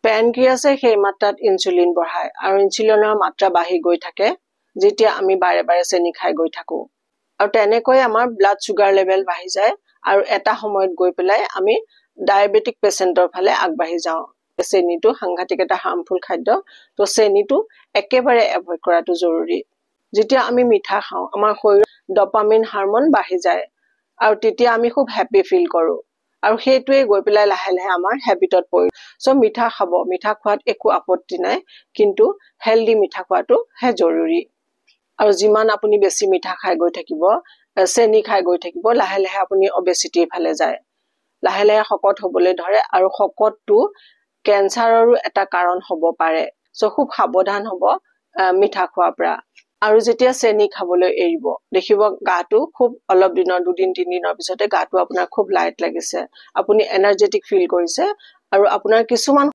পেনক্ৰিয়াছে সেই মাত্ৰাত ইনচুলিন বঢ়ায় আৰু ইনচুলিনৰ মাত্ৰা বাঢ়ি গৈ থাকে যেতিয়া আমি বাৰে বাৰে চেনি খাই গৈ থাকো আৰু তেনেকৈ আমাৰ ব্লাড সুগাৰ লেভেল বাঢ়ি যায় আৰু এটা সময়ত গৈ পেলাই আমি ডায়াবেটিক পেচেণ্টৰ ফালে আগবাঢ়ি যাওঁ চেনিটো সাংঘাতিক এটা হাৰ্মফুল খাদ্য তো চেনিটো একেবাৰে এভয়েড কৰাটো জৰুৰী যেতিয়া আমি মিঠা খাওঁ আমাৰ শৰীৰত ডপামিন হৰমন বাঢ়ি যায় আৰু তেতিয়া আমি খুব হ্যাপি ফিল কৰো আৰু সেইটোৱে গৈ পেলাই লাহে লাহে আমাৰ হেবিটত পৰি সো মিঠা খাব মিঠা খোৱাত একো আপত্তি নাই কিন্তু হেলদি মিঠা খোৱাটো হে জৰুৰী আৰু যিমান আপুনি বেছি মিঠা খাই গৈ থাকিব চেনি খাই গৈ থাকিব লাহে লাহে আপুনি অবেসিটিৰ ফালে যায় লাহে লাহে শকত হ'বলৈ ধৰে আৰু শকতটো কেন্সাৰৰো এটা কাৰণ হ'ব পাৰে সো খুব সাৱধান হ'ব মিঠা খোৱাৰ পৰা আৰু যেতিয়া চেনি খাবলৈ এৰিব দেখিব গাটো খুব অলপ দিনৰ দুদিন তিন দিনৰ পিছতে গাটো আপোনাৰ খুব লাইট লাগিছে আপুনি এনাৰ্জেটিক ফিল কৰিছে আৰু আপোনাৰ কিছুমান